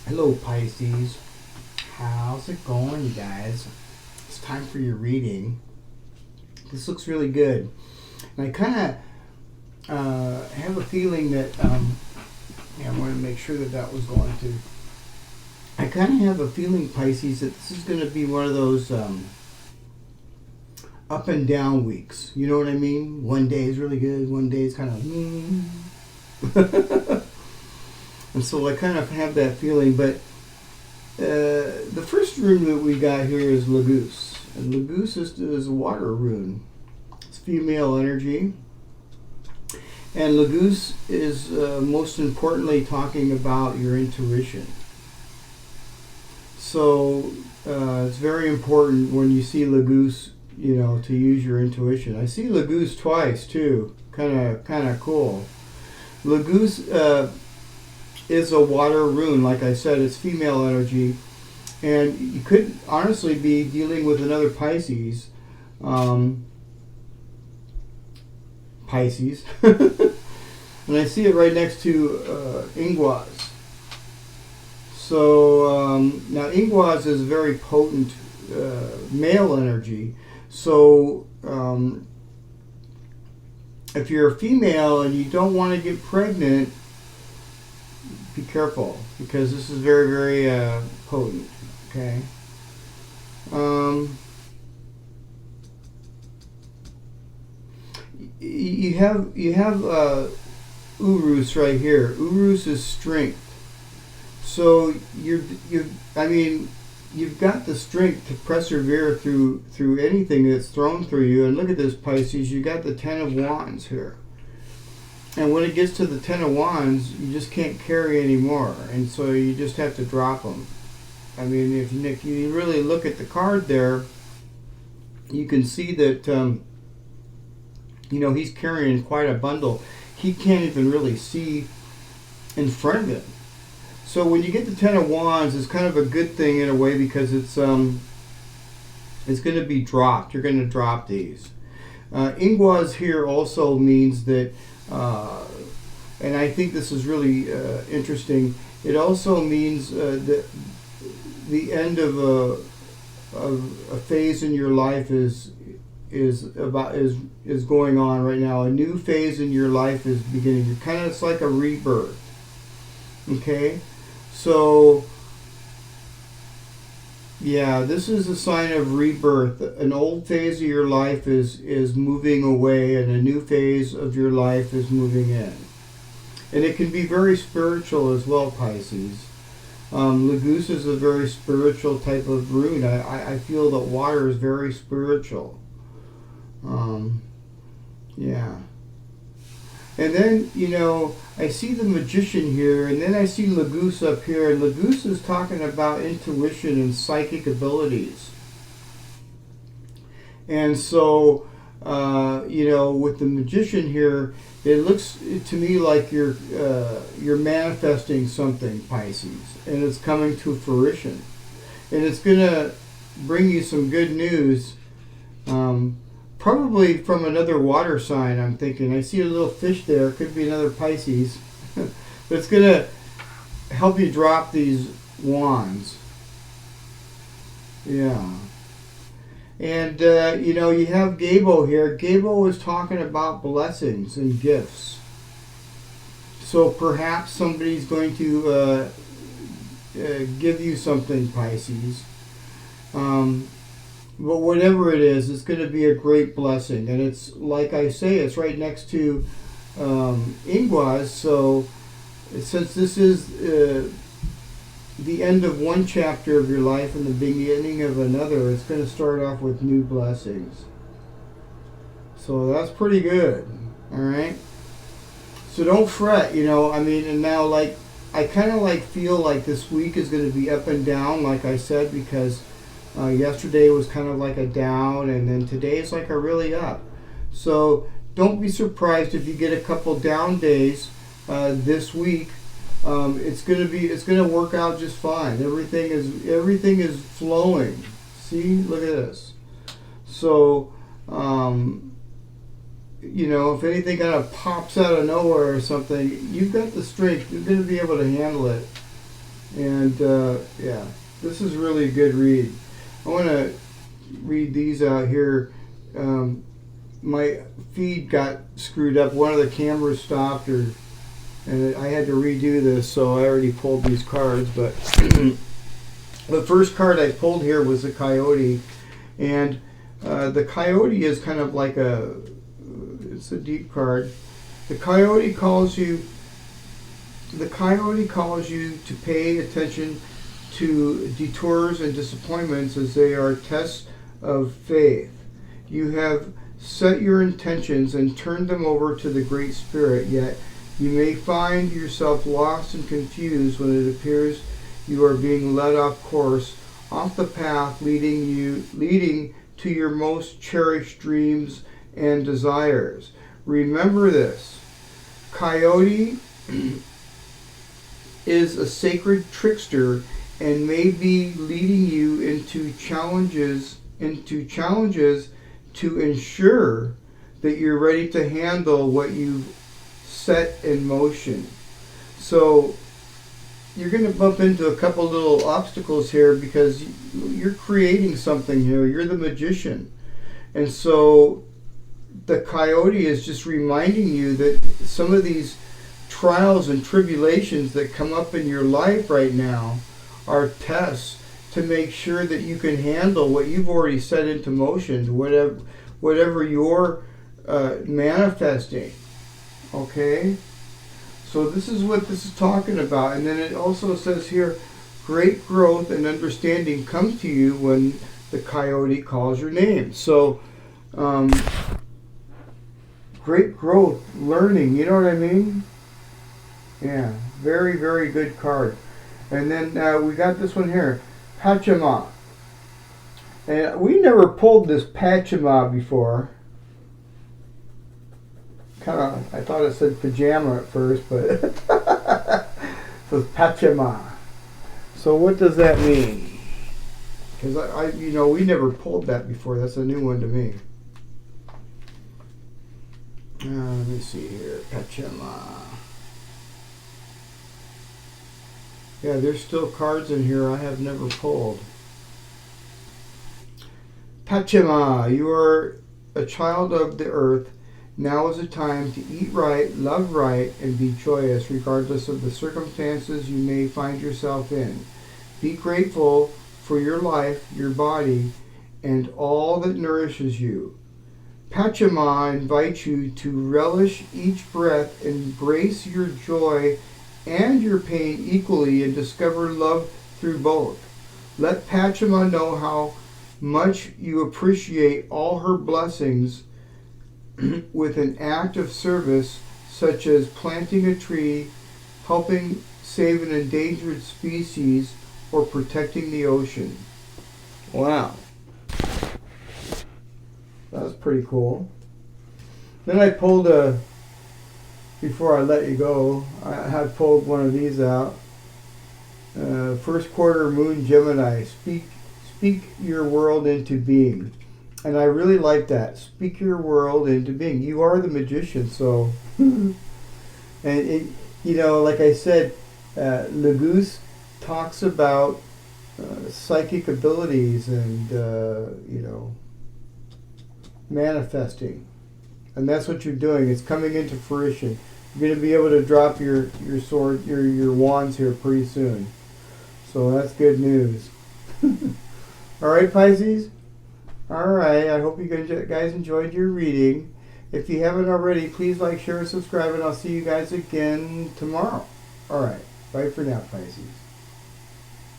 Hello Pisces, how's it going you guys? It's time for your reading. This looks really good. And I kind of have a feeling that, I want to make sure that that was going to. I kind of have a feeling, Pisces, that this is going to be one of those up and down weeks. You know what I mean? One day is really good, one day is kind of And so I kind of have that feeling, but the first rune that we got here is Lagoose. And Lagoose is a water rune. It's female energy. And Lagoose is most importantly talking about your intuition. So it's very important when you see Lagoose, to use your intuition. I see Lagoose twice too. Kind of cool. Lagoose is a water rune. Like I said, it's female energy, and you could honestly be dealing with another Pisces. Pisces, and I see it right next to Ingwaz. So now Ingwaz is very potent male energy. So if you're a female and you don't want to get pregnant, be careful, because this is very, very potent. Okay. You have Urus right here. Urus is strength. So you've got the strength to persevere through anything that's thrown through you. And look at this, Pisces. You got the Ten of Wands here. And when it gets to the Ten of Wands, you just can't carry anymore. And so you just have to drop them. I mean, if you really look at the card there, you can see that, he's carrying quite a bundle. He can't even really see in front of him. So when you get the Ten of Wands, it's kind of a good thing in a way, because it's going to be dropped. You're going to drop these. Ingwaz here also means that, and I think this is really interesting, it also means that the end of a phase in your life is going on right now. A new phase in your life is beginning. It's like a rebirth. Okay? So yeah, this is a sign of rebirth. An old phase of your life is moving away, and a new phase of your life is moving in. And it can be very spiritual as well, Pisces. Lagoose is a very spiritual type of rune. I feel that water is very spiritual. Yeah. And then, I see the Magician here, and then I see Lagoose up here, and Lagoose is talking about intuition and psychic abilities. And so, with the Magician here, it looks to me like you're manifesting something, Pisces, and it's coming to fruition. And it's going to bring you some good news, probably from another water sign, I'm thinking. I see a little fish there. It could be another Pisces. But it's going to help you drop these wands. Yeah. And, you have Gabo here. Gabo is talking about blessings and gifts. So perhaps somebody's going to give you something, Pisces. But whatever it is, it's going to be a great blessing. And it's, like I say, it's right next to Ingwaz. So since this is the end of one chapter of your life and the beginning of another, it's going to start off with new blessings. So that's pretty good. All right. So don't fret, and now, I kind of feel like this week is going to be up and down, like I said, because yesterday was kind of like a down, and then today is like a really up. So don't be surprised if you get a couple down days this week. It's going to work out just fine. Everything is flowing. See, look at this. So if anything kind of pops out of nowhere or something, you've got the strength. You're going to be able to handle it. And yeah, this is really a good read. I want to read these out here. My feed got screwed up. One of the cameras stopped, and I had to redo this, so I already pulled these cards. But the first card I pulled here was the Coyote, and the Coyote is kind of like it's a deep card. The Coyote calls you to pay attention to detours and disappointments, as they are tests of faith. You have set your intentions and turned them over to the Great Spirit, yet you may find yourself lost and confused when it appears you are being led off course, off the path leading to your most cherished dreams and desires. Remember this: Coyote is a sacred trickster and may be leading you into challenges to ensure that you're ready to handle what you've set in motion. So you're going to bump into a couple little obstacles here because you're creating something here. You're the magician. And so the Coyote is just reminding you that some of these trials and tribulations that come up in your life right now are tests to make sure that you can handle what you've already set into motion, whatever you're manifesting. Okay? So this is what this is talking about. And then it also says here, great growth and understanding comes to you when the Coyote calls your name. So great growth, learning, you know what I mean? Yeah, very, very good card. And then we got this one here, Pachama. And we never pulled this Pachama before. I thought it said pajama at first, but it says Pachama. So what does that mean? Because we never pulled that before. That's a new one to me. Let me see here, Pachama. Yeah, there's still cards in here I have never pulled. Pachama, you are a child of the earth. Now is the time to eat right, love right, and be joyous, regardless of the circumstances you may find yourself in. Be grateful for your life, your body, and all that nourishes you. Pachama invites you to relish each breath, embrace your joy and your pain equally, and discover love through both. Let Pachama know how much you appreciate all her blessings with an act of service, such as planting a tree, helping save an endangered species, or protecting the ocean. Wow. That's pretty cool. Then I pulled before I let you go, I had pulled one of these out. First quarter Moon Gemini, speak your world into being. And I really like that. Speak your world into being. You are the magician, so. And like I said, Legousse talks about psychic abilities and manifesting, and that's what you're doing. It's coming into fruition. You're going to be able to drop your sword, your wands here pretty soon. So that's good news. All right, Pisces. All right, I hope you guys enjoyed your reading. If you haven't already, please like, share, and subscribe, and I'll see you guys again tomorrow. All right, bye for now, Pisces.